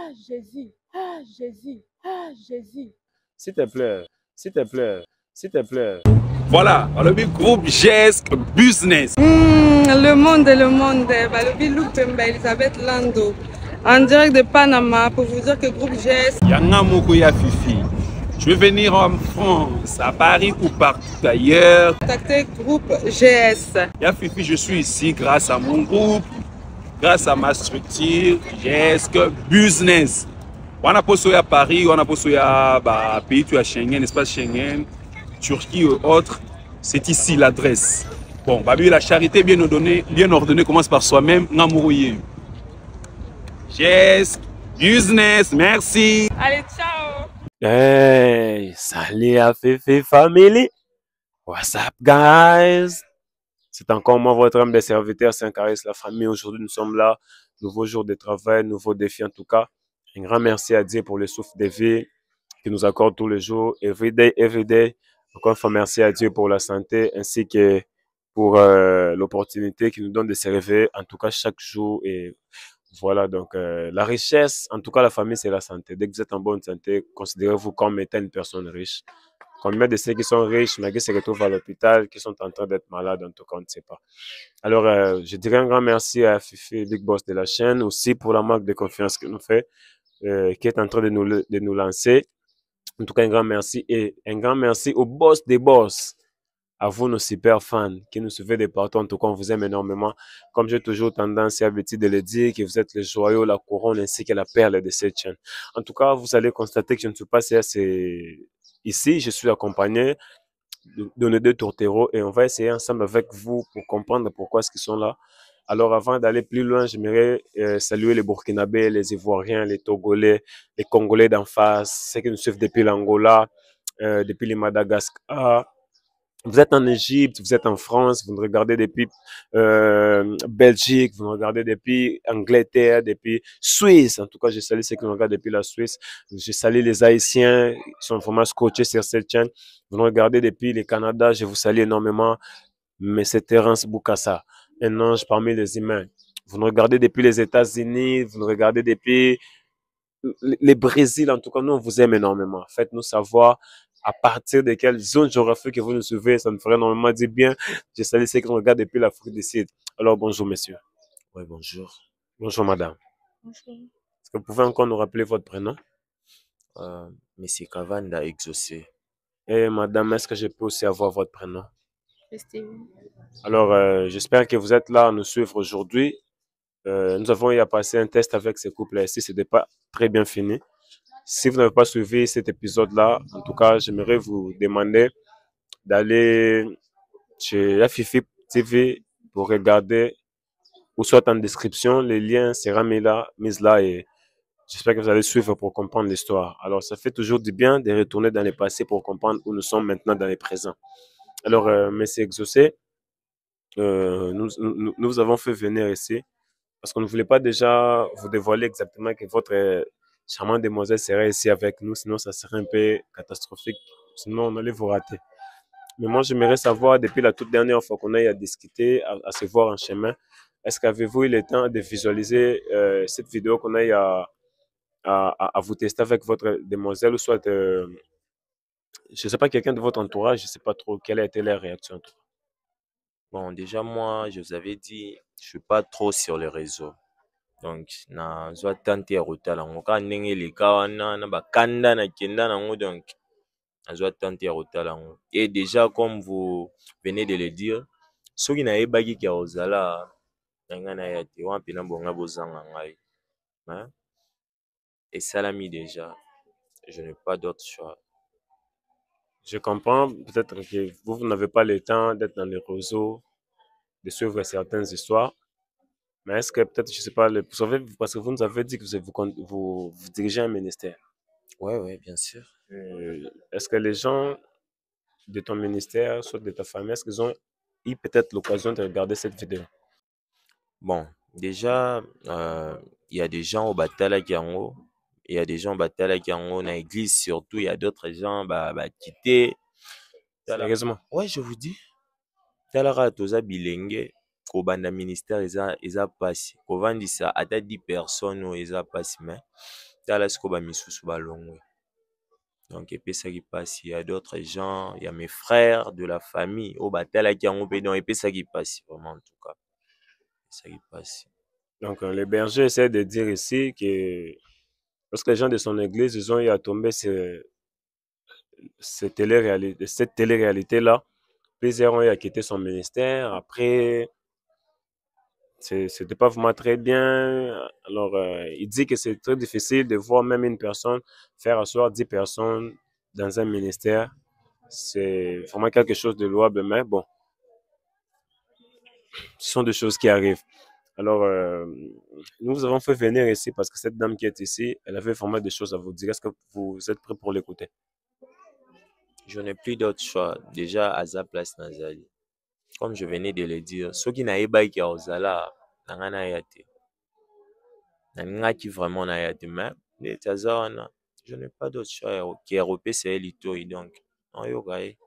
Jésus, Jésus, Jésus. S'il te plaît, s'il te plaît, s'il te plaît. Voilà, le groupe GESC Business. Le monde. Balobi Luc Pemba, Elisabeth Lando. En direct de Panama pour vous dire que groupe GESC. Yanga Moko ya Fifi. Je vais venir en France, à Paris ou partout ailleurs. Contactez groupe GS. Ya Fifi, je suis ici grâce à mon groupe, grâce à ma structure GESC Business. On a posé à Paris, on a posé à pays à Schengen, espace Schengen, Turquie et autres. C'est ici l'adresse. Bon, la charité bien ordonnée commence par soi-même. Namourouye. GESC Business, merci. Allez, ciao. Hey, salut à Fifi Family. What's up, guys? C'est encore moi, votre homme de serviteur, Saint-Caris, la famille. Aujourd'hui, nous sommes là. Nouveau jour de travail, nouveau défi en tout cas. Un grand merci à Dieu pour le souffle de vie qui nous accorde tous les jours, every day. Encore une fois, merci à Dieu pour la santé ainsi que pour l'opportunité qu'il nous donne de se réveiller, en tout cas chaque jour. Et voilà, donc la richesse, en tout cas la famille, c'est la santé. Dès que vous êtes en bonne santé, considérez-vous comme étant une personne riche. Combien de ceux qui sont riches, mais qui se retrouvent à l'hôpital, qui sont en train d'être malades, en tout cas, on ne sait pas. Alors, je dirais un grand merci à Fifi, Big Boss de la chaîne, aussi pour la marque de confiance qu'il nous fait, qui est en train de nous lancer. En tout cas, un grand merci et un grand merci au boss des boss. À vous, nos super fans qui nous suivez de partout. En tout cas, on vous aime énormément. Comme j'ai toujours tendance et habitude de le dire, que vous êtes le joyau, la couronne ainsi que la perle de cette chaîne. En tout cas, vous allez constater que je ne suis pas seul. Ici, je suis accompagné de nos deux tourtereaux et on va essayer ensemble avec vous pour comprendre pourquoi est-ce qu'ils sont là. Alors, avant d'aller plus loin, j'aimerais saluer les Burkinabés, les Ivoiriens, les Togolais, les Congolais d'en face, ceux qui nous suivent depuis l'Angola, depuis les Madagascar. Vous êtes en Égypte, vous êtes en France, vous nous regardez depuis Belgique, vous nous regardez depuis Angleterre, depuis Suisse. En tout cas, je salue ceux qui nous regardent depuis la Suisse. Je salue les Haïtiens qui sont vraiment scotchés sur cette chaîne. Vous nous regardez depuis le Canada, je vous salue énormément. Mais c'est Terence Boukassa, un ange parmi les humains. Vous nous regardez depuis les États-Unis, vous nous regardez depuis les Brésil. En tout cas, nous, on vous aime énormément. Faites-nous savoir à partir de quelle zone géographique que vous nous suivez. Ça nous ferait énormément dire bien. Je salue ceux qui nous regardent depuis l'Afrique du Sud. Alors, bonjour, messieurs. Oui, bonjour. Bonjour, madame. Bonjour. Est-ce que vous pouvez encore nous rappeler votre prénom? Monsieur Kavanda Exaucé. Et madame, est-ce que je peux aussi avoir votre prénom? Christine. Alors, j'espère que vous êtes là à nous suivre aujourd'hui. Nous avons eu à passer un test avec ce couple ici. Ce n'était pas très bien fini. Si vous n'avez pas suivi cet épisode-là, en tout cas, j'aimerais vous demander d'aller chez Fifi TV pour regarder, ou soit en description, les liens seront mis là et j'espère que vous allez suivre pour comprendre l'histoire. Alors, ça fait toujours du bien de retourner dans le passé pour comprendre où nous sommes maintenant dans le présent. Alors, Monsieur Exaucé, nous avons fait venir ici parce qu'on ne voulait pas déjà vous dévoiler exactement que votre charmante demoiselle serait ici avec nous, sinon ça serait un peu catastrophique, sinon on allait vous rater. Mais moi, j'aimerais savoir, depuis la toute dernière fois qu'on a eu à discuter, à se voir en chemin, est-ce qu'avez-vous eu le temps de visualiser cette vidéo qu'on a eu à vous tester avec votre demoiselle, ou soit, je ne sais pas, quelqu'un de votre entourage, je ne sais pas trop quelle a été leur réaction. Bon, déjà, moi, je vous avais dit, je suis pas trop sur les réseaux. Donc, na zwa tante ya rotala ngo ka ndenge leka wana na bakanda na kenda nango, donc na zwa tante ya rotala ngo. Et déjà, comme vous venez de le dire, soki na yebaki ki ozala nga na ya te wa pena bonga bozanga ngai. Hein? Et salami déjà, je n'ai pas d'autre choix. Je comprends, peut-être que vous n'avez pas le temps d'être dans les réseaux, de suivre certaines histoires. Mais est-ce que peut-être, je ne sais pas, vous savez, parce que vous nous avez dit que vous dirigez un ministère. Ouais, bien sûr. Est-ce que les gens de ton ministère, soit de ta famille, est-ce qu'ils ont eu peut-être l'occasion de regarder cette vidéo? Bon, déjà, il y a des gens au Batala Kiango. Il y a des gens au Batala Kiango, dans l'église surtout. Il y a d'autres gens quittés. Sérieusement? Ouais, je vous dis. Talara toza bilenge. Kobanda ministère eza passe. Kovandisa ata 10 personnes eza passe, mais tala siko bamisusu balongwe. Donc epesaki pasi, il y a d'autres gens, il y a mes frères de la famille oyo batalaki yango mpe donc epesaki pasi vraiment en tout cas epesaki pasi. Donc, le berger essaie de dire ici que lorsque les gens de son église, ils ont eu à tomber sur cette télé-réalité-là, plusieurs ont eu à quitter son ministère. Après, c'était pas vraiment très bien. Alors, il dit que c'est très difficile de voir même une personne faire asseoir 10 personnes dans un ministère. C'est vraiment quelque chose de louable, mais bon, ce sont des choses qui arrivent. Alors, nous vous avons fait venir ici parce que cette dame qui est ici, elle avait vraiment des choses à vous dire. Est-ce que vous êtes prêts pour l'écouter? Je n'ai plus d'autre choix. Déjà, à sa place, Nazali. Comme je venais de le dire, ceux qui n'avaient pas été aux Zala, n'ont été. N'ont qui vraiment n'a été. Mais, je n'ai pas d'autre choix. Qui est européen, c'est Elito. Donc, non, yogaï.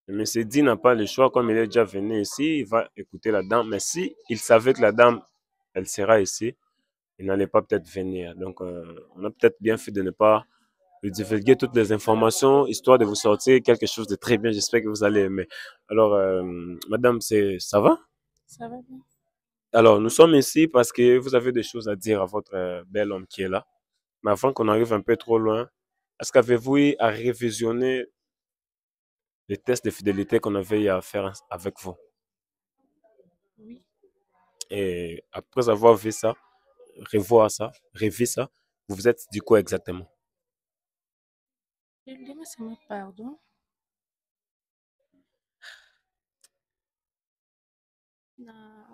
M. Di n'a pas le choix, comme il est déjà venu ici, il va écouter la dame. Mais si il savait que la dame, elle sera ici, il n'allait pas peut-être venir. Donc, on a peut-être bien fait de ne pas lui divulguer toutes les informations, histoire de vous sortir quelque chose de très bien. J'espère que vous allez aimer. Alors, madame, ça va? Ça va bien. Alors, nous sommes ici parce que vous avez des choses à dire à votre bel homme qui est là. Mais avant qu'on arrive un peu trop loin, est-ce qu'avez-vous eu à révisionner les tests de fidélité qu'on avait eu à faire avec vous? Oui. Et après avoir vu ça, revoir ça, revu ça, vous vous êtes dit quoi exactement? Demande pardon. Na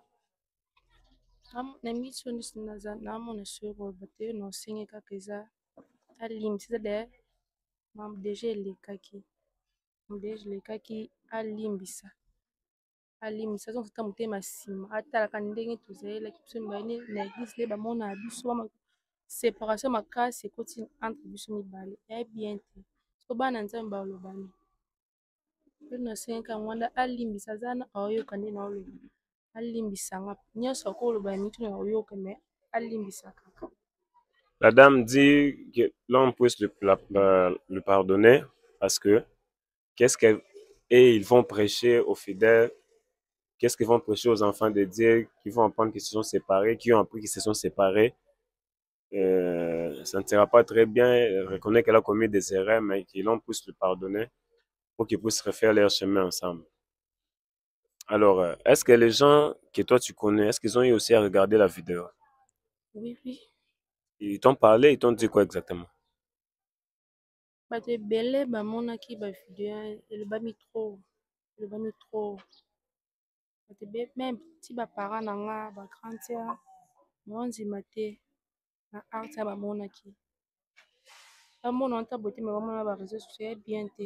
miso naamona soro bate na osengi kaka eza alimbisa de mambo deja elekaki alimbisa zonfuta motema nsima atalaka ndenge tozalelaki biso mibale na eglise nde bamona ya biso séparation makasi ekoti entre biso mibale ya bien te so bana nzambe balobani mpe nasengaka yango wana alimbisa aza na aoyoka nde na oloba alimbisanga nyonso akoloba mitu na oyoka me alimbisa kaka. La dame dit que l'on puisse le pardonner parce que et ils vont prêcher aux fidèles, qu'est-ce qu'ils vont prêcher aux enfants de Dieu qui vont apprendre qu'ils se sont séparés, qui ont appris qu'ils se sont séparés. Ça ne sera pas très bien, reconnaître qu'elle a commis des erreurs, mais que l'on puisse le pardonner pour qu'ils puissent refaire leur chemin ensemble. Alors, est-ce que les gens que toi tu connais, est-ce qu'ils ont eu aussi à regarder la vidéo? Oui, oui. Ils t'ont parlé, ils t'ont dit quoi exactement? Bato ebele bamonaki bavideo elobami trop bato ebele meme ti baparent na nga bagrand sœur naondima te na arte ya bamonaki bamona wana ta bote me bamona bareseau sociaux ya bien te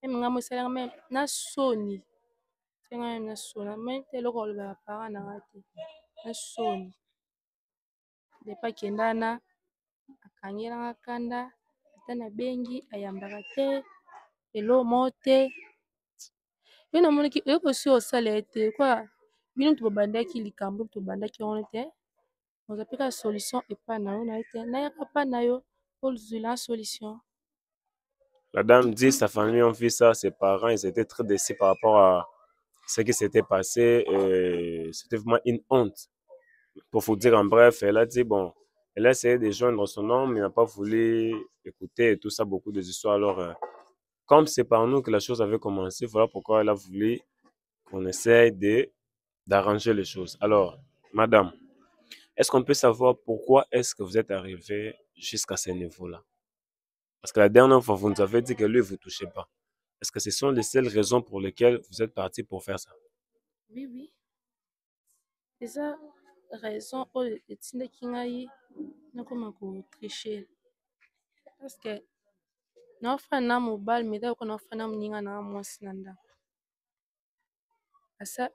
meme nga mosalanga meme na soni senga meme na soni meme te eloko oloba baparent na nga te na soni depa akenda wana akangelanga kanda ata nabengi ayambaka te elo mo te yo namonaki oyoko si osala ye te kwa bino to bobandaki likambo tobandaki yango te ozapeka solution epai na yo na ye te nayaka pa na yo ozwila solution. La dame dit sa famille ont vu ça, ses parents, ils étaient très déçus par rapport à ce qui s'était passé. C'était vraiment une honte. Pour vous dire en bref, elle a dit, bon, elle a essayé de joindre son homme, mais il n'a pas voulu écouter et tout ça, beaucoup de histoires. Alors, comme c'est par nous que la chose avait commencé, voilà pourquoi elle a voulu qu'on essaye d'arranger les choses. Alors, madame, est-ce qu'on peut savoir pourquoi est-ce que vous êtes arrivé jusqu'à ce niveau-là? Parce que la dernière fois, vous nous avez dit que lui, vous ne touchez pas. Est-ce que ce sont les seules raisons pour lesquelles vous êtes parti pour faire ça? Oui, oui. Eza raison oyo etindaki ngai nakoma kotriche parce que naofanda na mobali meta oko naofanda na moninga na nga mwasi na ndako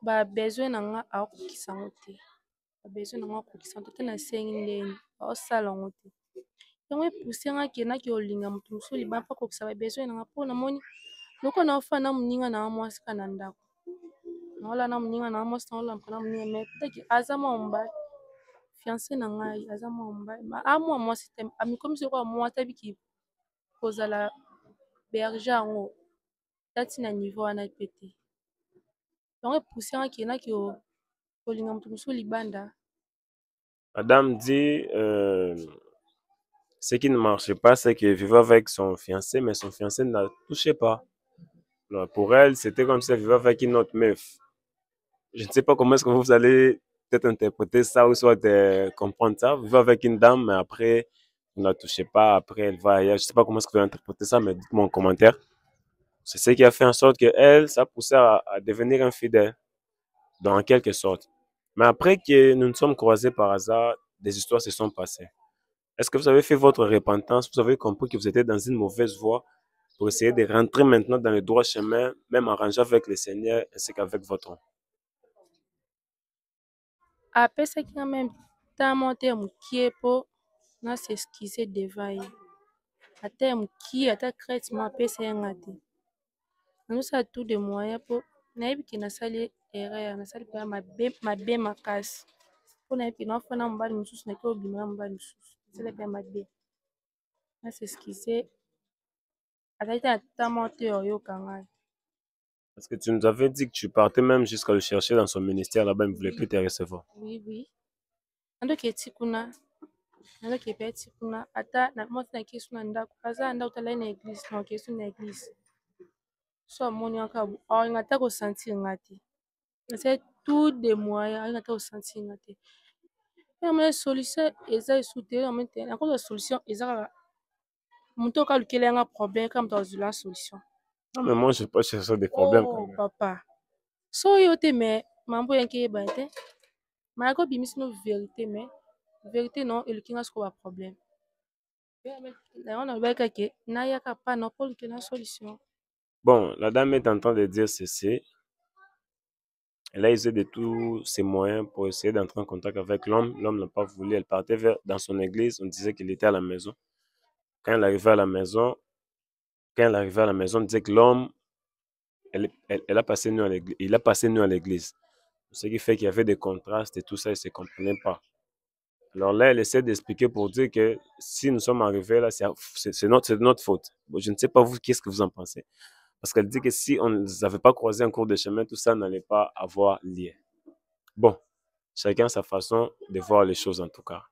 babesoin na nga aokokisa yango te babesoin na nga akokisa yango te te nasengi ndenge aosala yango te yango epuse nga akendaki olinga moto mosusu libaa mpo akokisa babesoin na nga mpo namoni loko naofanda na moninga na nga mwasi ka na ndako naola na moninga na nga mwasi naolamuka na moninga me taki aza mwa mobali fiancé na ngai aza mwana mobali mwana mwasi te amikomi sikoyo mwa atabiki kozala berger yango tati na niveau wana pe te yango epousse yango akendaki kolinga moto mosusu libanda. Madame dit ce qui ne marchait pas, c'est qu'elle vivait avec son fiancé, mais son fiancé ne la touchait pas. Alors, pour elle, c'était comme si elle vivait avec une autre meuf. Je ne sais pas comment est-ce que vous allez peut-être interpréter ça ou soit comprendre ça. Vous vivez avec une dame, mais après, vous ne la touchez pas, après elle va ailleurs. Je ne sais pas comment est-ce que vous allez interpréter ça, mais dites-moi en commentaire. C'est ce qui a fait en sorte que elle, ça poussait à devenir infidèle, dans quelque sorte. Mais après que nous nous sommes croisés par hasard, des histoires se sont passées. Est-ce que vous avez fait votre repentance? Vous avez compris que vous étiez dans une mauvaise voie pour essayer de rentrer maintenant dans le droit chemin, même arrangé avec le Seigneur ainsi qu'avec votre homme? Apesaki nga meme ntango moko te ya mokie mpo nasexcuse devant ye ata ya mokie ata crete mo apesa ye nga te nazosala tout de moyen mpo nayebi ke nasali erreur nasali mpenza mabe makasi mpo nayebi ke naofanda mobali mosusu nake obima na mobali mosusu nasali mpe mabe nasexcuse azali te na ntango moko te oyoka ngai. Parce que tu nous avais dit que tu partais même jusqu'à le chercher dans son ministère là-bas, il ne voulait plus te recevoir. Oui. Nandoki eti kuna nazoki epe eti kuna ata mwasi na kisi na ndako aza na ndako talai na eglise na okesi na eglise so amoni kaka alinga ata kosentir nga te nasali tout de moyen alinga ata kosentir nga te mpe namoni solution eza esu te nakoza solution eza kaka moto oka lukela yanga problème kaka moto azwila solution. Non mais moi je peux chercher des problèmes quand même. Papa so oyo te me mambo yanki eyeba te mayaka obimisi no vérité mais vérité non eluki nga sikoyo baproblème yango nalobaki kake nayaka pana mpo luke na solution. Bon, la dame est en train de dire ceci. Elle a usé de tous ses moyens pour essayer d'entrer en contact avec l'homme. L'homme n'a pas voulu. Elle partait dans son église. On disait qu'il était à la maison. Quand elle arrivait à la maison, on disait que l'homme, elle a passé nuit à l'église. Il a passé nuit à l'église. Ce qui fait qu'il y avait des contrastes et tout ça, ils ne se comprenaient pas. Alors là, elle essaie d'expliquer pour dire que si nous sommes arrivés là, c'est notre faute. Bon, je ne sais pas vous, qu'est-ce que vous en pensez? Parce qu'elle dit que si on ne les avait pas croisés en cours de chemin, tout ça n'allait pas avoir lieu. Bon, chacun sa façon de voir les choses en tout cas.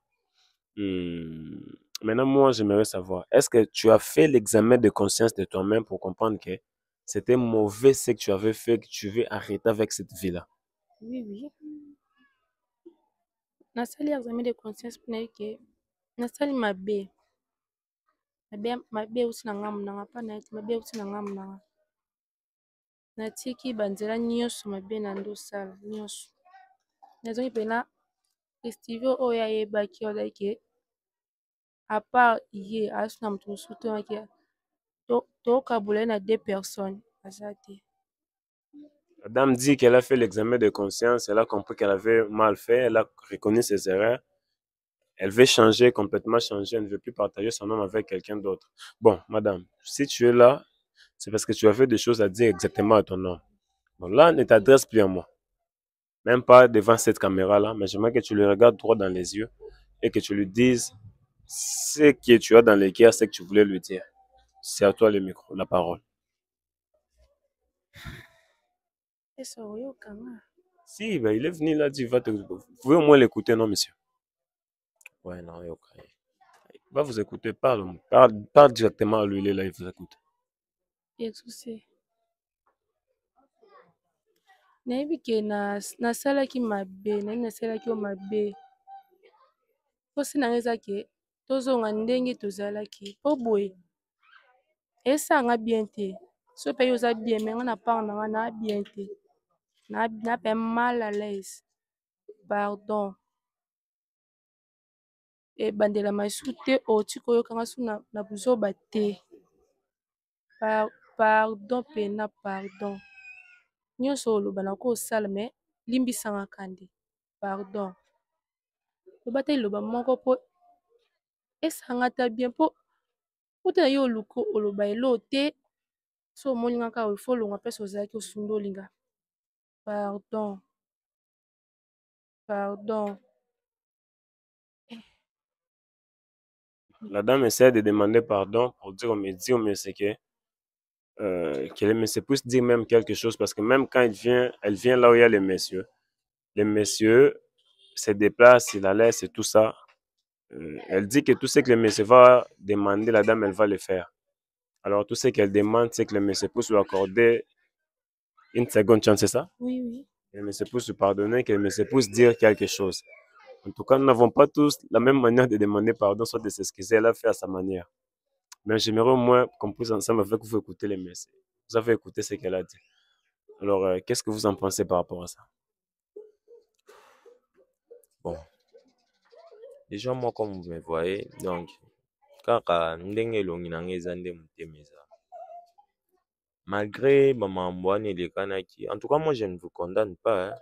Maintenant, moi, j'aimerais savoir, est-ce que tu as fait l'examen de conscience de toi-même pour comprendre que c'était mauvais ce que tu avais fait, que tu veux arrêter avec cette vie-là? Oui. Nasali examen de conscience mpo nayebi ke nasali mabe euti na ngambu na nga mpa na ete mabe euti na ngambu na nga natiki banzela nyonso mabe na ndosala nyonso nazongi mpena festival oyo ayebaki azali ke apart ye asu na moto mosusu toyaki tokabola ye na 2 personnes aza te. La dame dit qu'elle a fait l'examen de conscience, elle a compris qu'elle avait mal fait, elle a reconnu ses erreurs. Elle veut changer, complètement changer, elle ne veut plus partager son nom avec quelqu'un d'autre. Bon, madame, si tu es là, c'est parce que tu avais des choses à dire exactement à ton nom. Bon, là, ne t'adresse plus à moi. Même pas devant cette caméra-là, mais j'aimerais que tu le regardes droit dans les yeux et que tu lui dises ce que tu as dans les cœurs, ce que tu voulais lui dire. C'est à toi le micro, la parole. Si, ben, il est venu là, vous pouvez au moins l'écouter, non, monsieur? Ouais, non, ok. Il va vous écouter, parle directement à lui, il est là, il vous écoute. Yesusi nayebi ke nasalaki mabe nayebi nasalaki yo mabe mposi na nga eza ke tozonga ndenge tozalaki mpo boye esanga bien te so mpe yo oza bien me nga na part na nga naa bien te naa mpe mal à l'aise pardon ebandela masusu te oti koyokanga su na buzoba te pardon pena pardon nyonso oloba na kosala me limbisanga kande pardon loba te liloba moko mpo esanga ta bien mpo uta na ye oluka oloba elo te so omoninga kaka ifo olongwa mpesi ozalaki osunda olinga pardon La dame essaie de demander pardon pour dire au monsieur que le monsieur puisse dire même quelque chose parce que même quand elle vient là où il y a les messieurs se déplacent, il la laisse et tout ça. Elle dit que tout ce que le monsieur va demander, la dame, elle va le faire. Alors, tout ce qu'elle demande, c'est que le monsieur puisse lui accorder une seconde chance, c'est ça? Oui, oui. Que le monsieur puisse lui pardonner, que le monsieur puisse dire quelque chose. En tout cas, nous n'avons pas tous la même manière de demander pardon, soit de s'excuser. Elle a fait à sa manière. Mais j'aimerais au moins qu'on puisse ensemble avec vous écouter les messieurs. Vous avez écouté ce qu'elle a dit. Alors, qu'est-ce que vous en pensez par rapport à ça? Bon, déjà moi comme vous me voyez, donc kaka ndenge elongi na nga eza nde motema eza. Malgré mambo wana elekanaki, en tout cas moi je ne vous condamne pas, hein.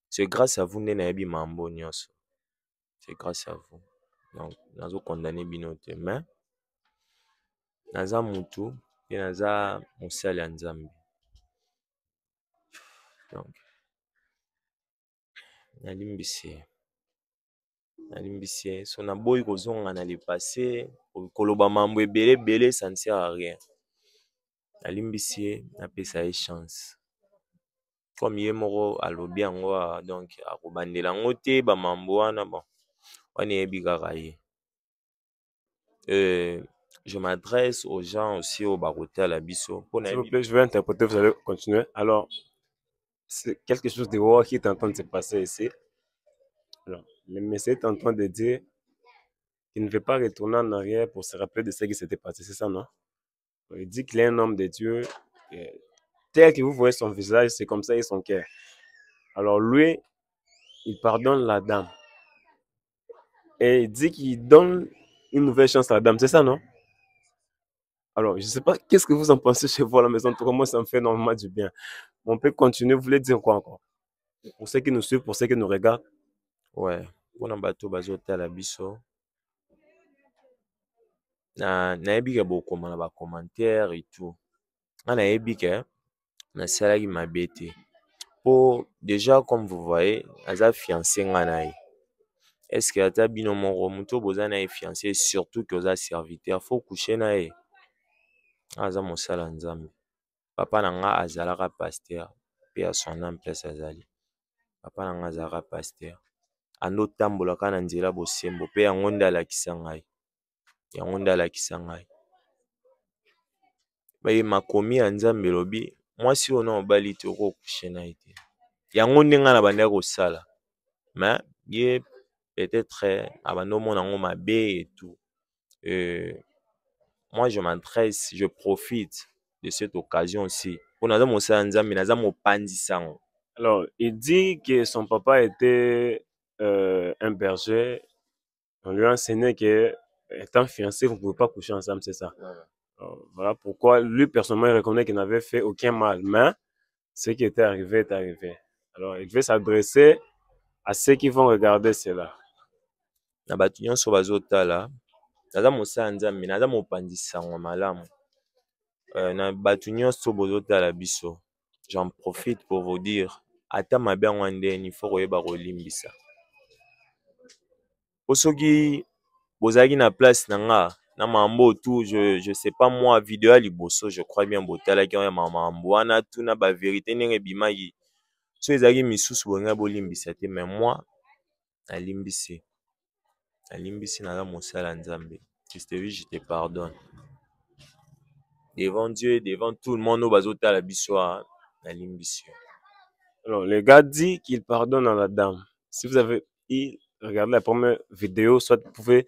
C'est grâce à vous nde nayebi mambo nyonso. C'est grâce à vous. Donc nazo condamner bino te, mais naza mutu pe naza mosali ya Nzambe. Donc nalimbisi ye so naboyi kozonga na le passé koloba mambo ebele ebele, ça ne sert à rien. Nalimbisi ye napesa ye chance comme ye moko alobi yango awa, donc akobandela yango te bamambo wana. Bon wana eyebi kaka ye. Je m'adresse aux gens aussi au bakotala biso. S'il vous plaît, je vais interpréter, vous allez continuer. Alors, c'est quelque chose de wow qui est en train de se passer ici. Alors, le message est en train de dire qu'il ne veut pas retourner en arrière pour se rappeler de ce qui s'était passé, c'est ça, non? Il dit qu'il est un homme de Dieu. Et tel que vous voyez son visage, c'est comme ça et son cœur. Alors lui, il pardonne la dame. Et il dit qu'il donne une nouvelle chance à la dame, c'est ça, non? Alors, je ne sais pas, qu'est-ce que vous en pensez chez vous à la maison? Pour moi, ça me fait énormément du bien. On peut continuer, vous voulez dire quoi encore? Pour ceux qui nous suivent, pour ceux qui nous regardent. Ouais, mpona bato bazotala biso nayebi ke bokoma na bacommentaire et tout. Nga nayebi ke nasalaki mabe te po déjà comme vous voyez aza fiancé nga na ye. Est-ce que ata bino moko moto boza na ye fiancé, surtout que oza serviteur, faut coucher na ye? Aza mosala Nzambe. Papa na nga azalaka pasteur pe ya son âme place azali. Papa na nga azalaka pasteur. Ando tambolaka na nzela bosembo pe yango nde alakisa ngai. Yango nde alakisa ngai. Baye makomi ya Nzambe elobi mwasi oyo na mobali te okokushe na ye te. Yango nde nga na bandaki kosala. Mais ye peut-être abandi omona yango mabe et tout. Moi je m'adresse, je profite de cette occasion aussi. Pour naza mosala Nzambe, naza mopanzi yango. Alors, il dit que son papa était un berger. On lui a enseigné que étant fiancé, vous ne pouvez pas coucher ensemble, c'est ça. Alors, voilà pourquoi lui, personnellement, il reconnaît qu'il n'avait fait aucun mal. Mais ce qui était arrivé est arrivé. Alors, il veut s'adresser à ceux qui vont regarder cela. Na bato nyonso bazotala, naza mosala Nzambe, naza mopanzi sango malamu. Na bato nyonso bozotala biso, j'en profite pour vous dire, ata mabe yango ndeni faut koyeba kolimbisa. Po soki bozalaki na place na nga na mambo tout, je sais pas moi, vidéo ya liboso je crois bien botalaki ya mambo wana tout na ba vérité ndenge ebimaki. So ezalaki misusu bolinga bolimbisa te, mais moi nalimbisi. Nalimbisi naza mosala Nzambe. Je te pardonne. Devant Dieu, devant tout le monde, bazotala biso nalimbisi. Alors, le gars dit qu'il pardonne à la dame. Si vous avez regardé la première vidéo, soit vous pouvez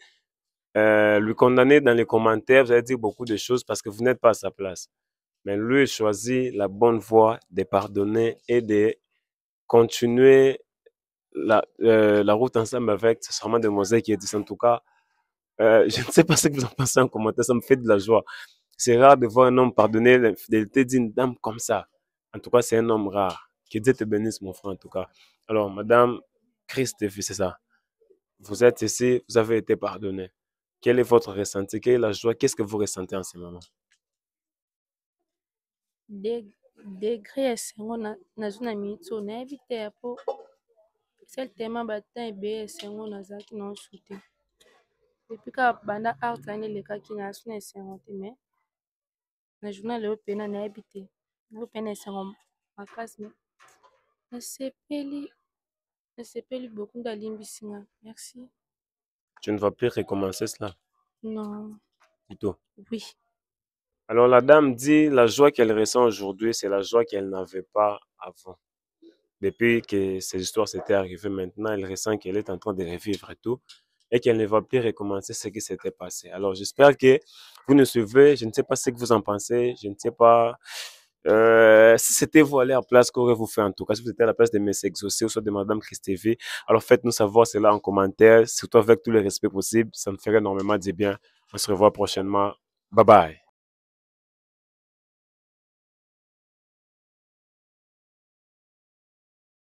lui condamner dans les commentaires, vous allez dire beaucoup de choses parce que vous n'êtes pas à sa place. Mais lui choisit la bonne voie de pardonner et de continuer la route ensemble avec ce charmant demoiselle qui est ici. En tout cas, je ne sais pas ce que vous en pensez en commentaire, ça me fait de la joie. C'est rare de voir un homme pardonner l'infidélité d'une dame comme ça. En tout cas, c'est un homme rare. Que Dieu te bénisse, mon frère, en tout cas. Alors, Madame Christ, c'est ça. Vous êtes ici, vous avez été pardonné. Quel est votre ressenti? Quelle est la joie? Qu'est-ce que vous ressentez en ce moment? Degré ya esengo nazwi na miniti oyo nayebi te ya po sel tema batin ebele esengo nazalaki na osu te. Depuis que banda art ane lekaki na asu na esengo te mais na journal oyo mpe nayebi te nayebi mpe na esengo makasi mais nasepeli beaucoup nde alimbisi nga. Merci. Tu ne vas plus recommencer cela? Non. Plutôt. Oui. Alors la dame dit la joie qu'elle ressent aujourd'hui, c'est la joie qu'elle n'avait pas avant. Depuis que ces histoires s'étaient arrivées, maintenant, elle ressent qu'elle est en train de revivre et tout, et qu'elle ne va plus recommencer ce qui s'était passé. Alors j'espère que vous nous suivez, je ne sais pas ce que vous en pensez, je ne sais pas si c'était vous à leur place, qu'aurez-vous fait en tout cas, si vous étiez à la place de Mess Exaucé ou soit de Madame Christévi, alors faites-nous savoir cela en commentaire, surtout avec tout le respect possible, ça me ferait énormément du bien. On se revoit prochainement. Bye bye.